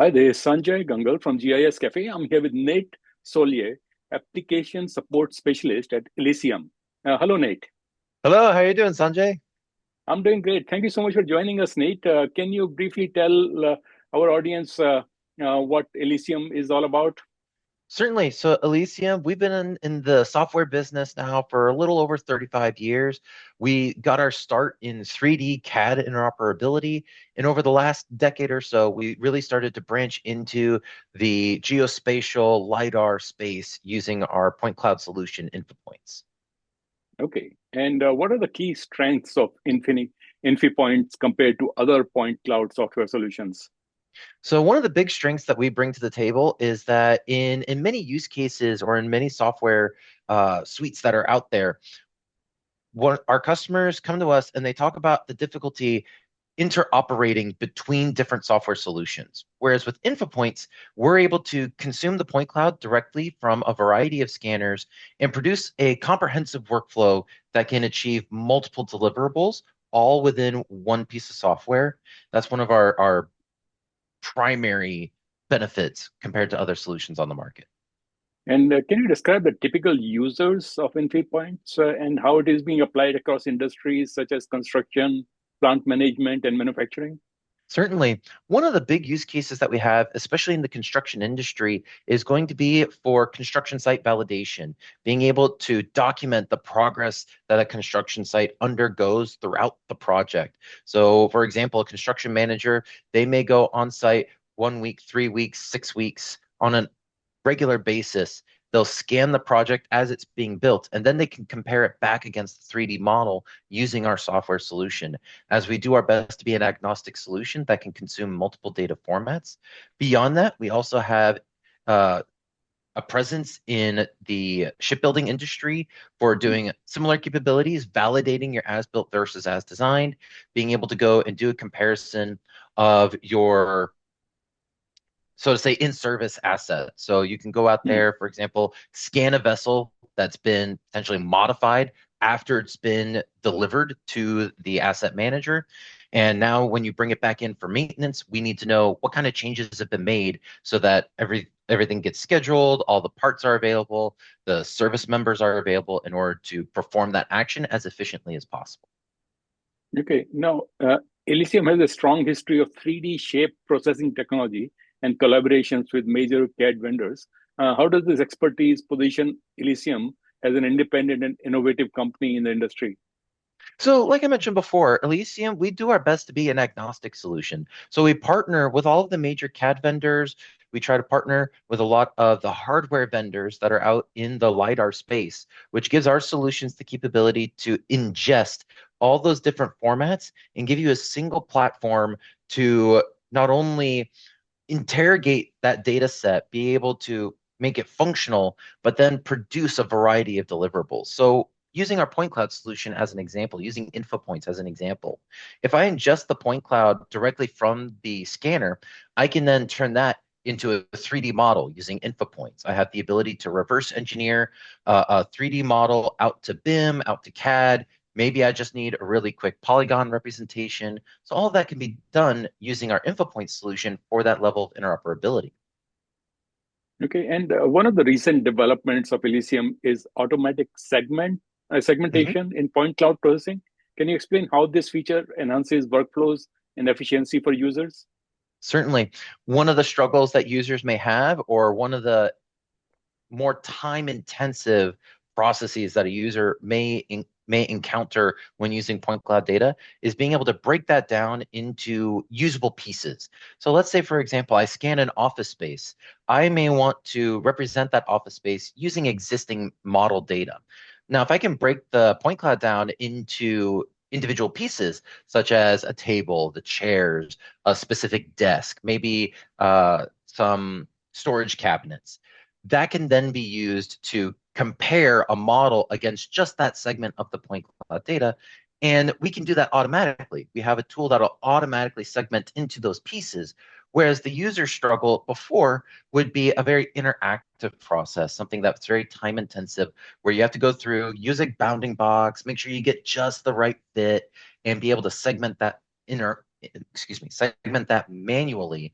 Hi there, Sanjay Gangal from GIS Cafe. I'm here with Nate Soulje, Application Support Specialist at Elysium. Hello, Nate. Hello, how you doing, Sanjay? I'm doing great. Thank you so much for joining us, Nate. Can you briefly tell our audience what Elysium is all about? Certainly. So, Elysium, we've been in the software business now for a little over 35 years. We got our start in 3D CAD interoperability. And over the last decade or so, we really started to branch into the geospatial LiDAR space using our point cloud solution, InfiPoints. Okay. And what are the key strengths of InfiPoints compared to other point cloud software solutions? So one of the big strengths that we bring to the table is that in many use cases or in many software suites that are out there, what our customers come to us and they talk about the difficulty interoperating between different software solutions. Whereas with InfoPoints, we're able to consume the point cloud directly from a variety of scanners and produce a comprehensive workflow that can achieve multiple deliverables all within one piece of software. That's one of our primary benefits compared to other solutions on the market. And can you describe the typical users of InfiPoints and how it is being applied across industries such as construction, plant management, and manufacturing? Certainly. One of the big use cases that we have, especially in the construction industry, is going to be for construction site validation, being able to document the progress that a construction site undergoes throughout the project. So, for example, a construction manager, they may go on site 1 week, 3 weeks, 6 weeks on a regular basis. They'll scan the project as it's being built, and then they can compare it back against the 3D model using our software solution. As we do our best to be an agnostic solution that can consume multiple data formats. Beyond that, we also have uh, a presence in the shipbuilding industry for doing similar capabilities, validating your as built versus as designed, being able to go and do a comparison of your so to say in-service asset. So you can go out Hmm. there, for example, scan a vessel that's been potentially modified after it's been delivered to the asset manager. And now when you bring it back in for maintenance, we need to know what kind of changes have been made so that everything gets scheduled, all the parts are available, the service members are available in order to perform that action as efficiently as possible. Okay. Now, Elysium has a strong history of 3D shape processing technology and collaborations with major CAD vendors. How does this expertise position Elysium as an independent and innovative company in the industry? So, like I mentioned before, Elysium, we do our best to be an agnostic solution. So we partner with all of the major CAD vendors. We try to partner with a lot of the hardware vendors that are out in the LiDAR space, which gives our solutions the capability to ingest all those different formats and give you a single platform to not only interrogate that data set, be able to make it functional, but then produce a variety of deliverables. So using our point cloud solution as an example, using InfoPoints as an example, if I ingest the point cloud directly from the scanner, I can then turn that into a 3D model using InfoPoints. I have the ability to reverse engineer a 3D model out to BIM, out to CAD. Maybe I just need a really quick polygon representation. So all of that can be done using our InfoPoint solution for that level of interoperability. Okay. And one of the recent developments of Elysium is automatic Mhm. segmentation in point cloud processing. Can you explain how this feature enhances workflows and efficiency for users? Certainly, one of the struggles that users may have, or one of the more time-intensive processes that a user may encounter when using point cloud data is being able to break that down into usable pieces. So let's say, for example, I scan an office space. I may want to represent that office space using existing model data. Now, if I can break the point cloud down into individual pieces, such as a table, the chairs, a specific desk, maybe some storage cabinets, that can then be used to compare a model against just that segment of the point cloud data. And we can do that automatically. We have a tool that'll automatically segment into those pieces. Whereas the user struggle before would be a very interactive process, something that's very time intensive, where you have to go through, use a bounding box, make sure you get just the right fit, and be able to segment that segment that manually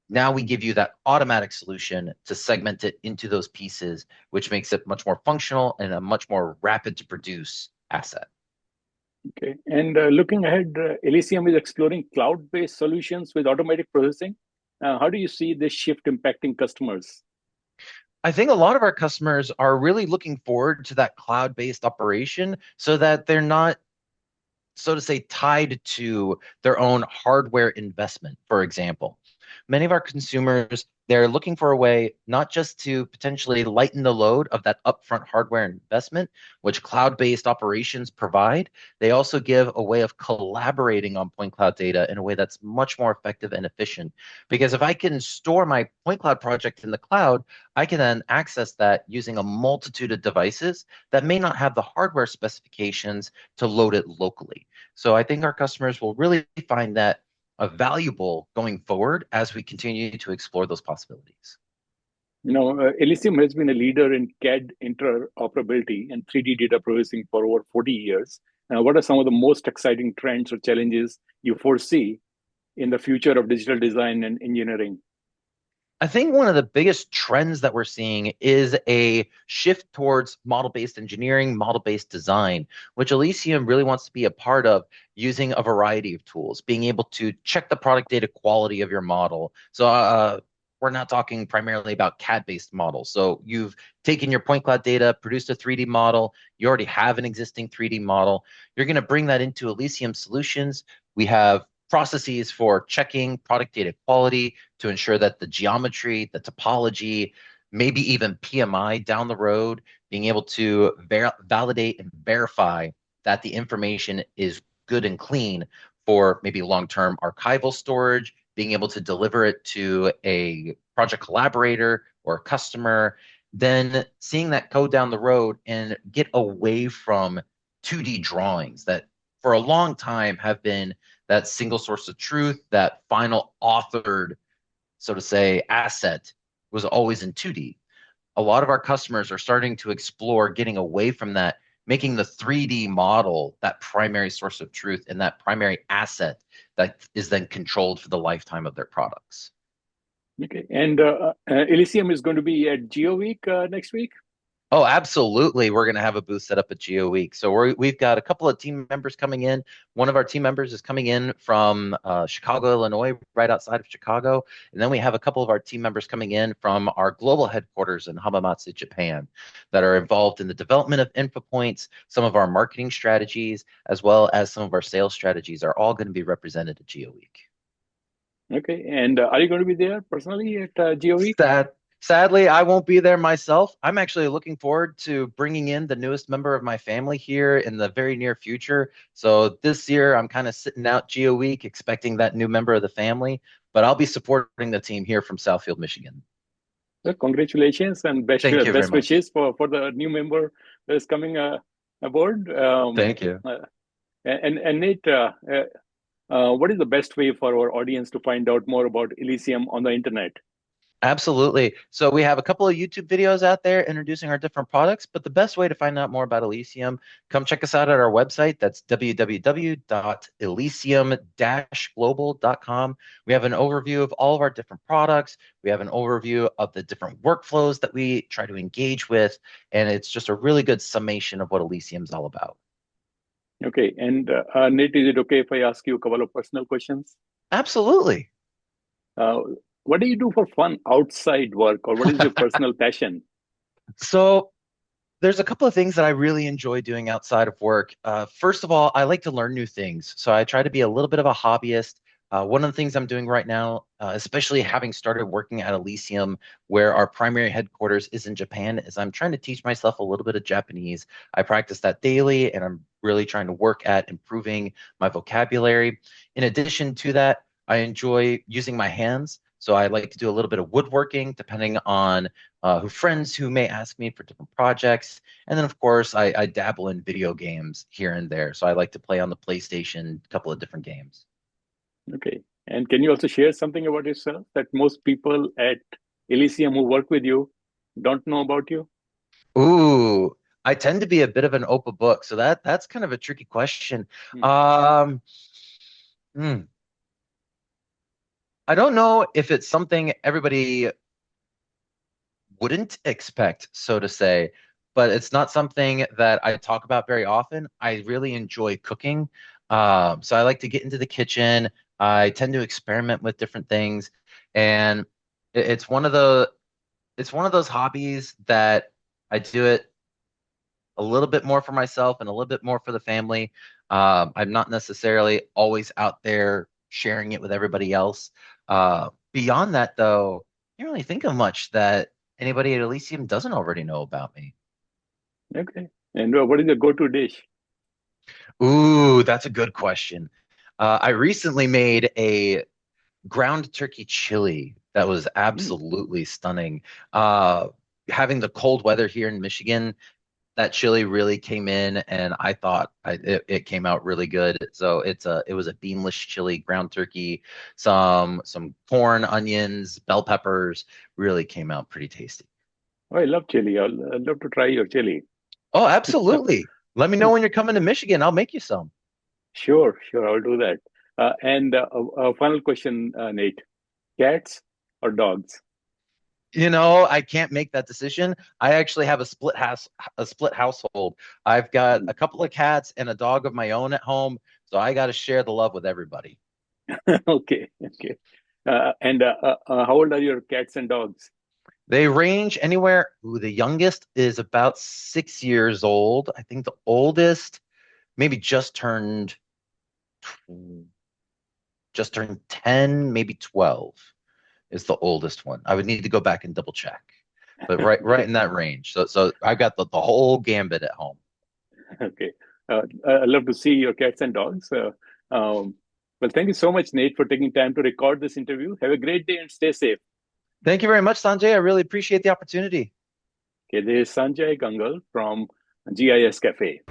Now we give you that automatic solution to segment it into those pieces, which makes it much more functional and a much more rapid to produce asset. Okay. And looking ahead, Elysium is exploring cloud-based solutions with automatic processing. How do you see this shift impacting customers? I think a lot of our customers are really looking forward to that cloud-based operation so that they're not, so to say, tied to their own hardware investment, for example. Many of our consumers, they're looking for a way not just to potentially lighten the load of that upfront hardware investment, which cloud-based operations provide. They also give a way of collaborating on point cloud data in a way that's much more effective and efficient. Because if I can store my point cloud project in the cloud, I can then access that using a multitude of devices that may not have the hardware specifications to load it locally. So I think our customers will really find that valuable going forward as we continue to explore those possibilities. Elysium has been a leader in CAD interoperability and 3D data processing for over 40 years. What are some of the most exciting trends or challenges you foresee in the future of digital design and engineering? I think one of the biggest trends that we're seeing is a shift towards model-based engineering, model-based design, which Elysium really wants to be a part of using a variety of tools, being able to check the product data quality of your model. So we're not talking primarily about CAD-based models. So you've taken your point cloud data, produced a 3D model, you already have an existing 3D model. You're going to bring that into Elysium solutions. We have processes for checking product data quality to ensure that the geometry, the topology, maybe even PMI down the road, being able to validate and verify that the information is good and clean for maybe long-term archival storage, being able to deliver it to a project collaborator or a customer, then seeing that code down the road and get away from 2D drawings that for a long time have been that single source of truth, that final authored, so to say, asset was always in 2D. A lot of our customers are starting to explore getting away from that, making the 3D model that primary source of truth and that primary asset that is then controlled for the lifetime of their products. Okay. And Elysium is going to be at Geo Week next week. Oh, absolutely. We're going to have a booth set up at Geo Week. So we've got a couple of team members coming in. One of our team members is coming in from Chicago, Illinois, right outside of Chicago. And then we have a couple of our team members coming in from our global headquarters in Hamamatsu, Japan, that are involved in the development of InfiPoints. Some of our marketing strategies, as well as some of our sales strategies, are all going to be represented at Geo Week. Okay. And are you going to be there personally at Geo Week? Sadly, I won't be there myself. I'm actually looking forward to bringing in the newest member of my family here in the very near future. So this year, I'm kind of sitting out Geo Week, expecting that new member of the family, but I'll be supporting the team here from Southfield, Michigan. Well, congratulations and Thank you very best much. wishes for the new member that is coming aboard. Thank you. And Nate, what is the best way for our audience to find out more about Elysium on the internet? Absolutely. So we have a couple of YouTube videos out there introducing our different products, but the best way to find out more about Elysium, come check us out at our website. That's www.elysium-global.com. We have an overview of all of our different products. We have an overview of the different workflows that we try to engage with, and it's just a really good summation of what Elysium is all about. Okay. And Nate, is it okay if I ask you a couple of personal questions? Absolutely. Uh, what do you do for fun outside work, or what is your personal passion? So there's a couple of things that I really enjoy doing outside of work. First of all, I like to learn new things. So I try to be a little bit of a hobbyist. One of the things I'm doing right now, especially having started working at Elysium, where our primary headquarters is in Japan, is I'm trying to teach myself a little bit of Japanese. I practice that daily, and I'm really trying to work at improving my vocabulary. In addition to that, I enjoy using my hands. So I like to do a little bit of woodworking, depending on friends who may ask me for different projects. And then, of course, I dabble in video games here and there. So I like to play on the PlayStation, a couple of different games. Okay. And can you also share something about yourself that most people at Elysium who work with you don't know about you? Ooh, I tend to be a bit of an open book, so that's kind of a tricky question. Hmm. Um, hmm. I don't know if it's something everybody wouldn't expect, so to say, but it's not something that I talk about very often. I really enjoy cooking. So I like to get into the kitchen. I tend to experiment with different things, and it's one of those hobbies that I do it a little bit more for myself and a little bit more for the family. I'm not necessarily always out there sharing it with everybody else. Beyond that, though, I can't really think of much that anybody at Elysium doesn't already know about me. Okay. And what is your go-to dish? Ooh, that's a good question. I recently made a ground turkey chili that was Mm. absolutely stunning. Uh, Having the cold weather here in Michigan, that chili really came in, and I thought it came out really good. So it was a beanless chili, ground turkey, some corn, onions, bell peppers. Really came out pretty tasty. Oh, I love chili. I'd love to try your chili. Oh, absolutely. Let me know when you're coming to Michigan. I'll make you some. Sure, sure, I'll do that. And a final question, Nate. Cats or dogs? I can't make that decision. I actually have a split household. I've got a couple of cats and a dog of my own at home, so I got to share the love with everybody. Okay, okay. How old are your cats and dogs? They range anywhere. Ooh, the youngest is about 6 years old. I think the oldest maybe just turned 10, maybe 12 is the oldest one. I would need to go back and double check. But right Okay, in that range. So I've got the whole gambit at home. okay. I love to see your cats and dogs. Um, well, thank you so much, Nate, for taking time to record this interview. Have a great day and stay safe. Thank you very much, Sanjay. I really appreciate the opportunity. Okay, this is Sanjay Gangal from GIS Cafe.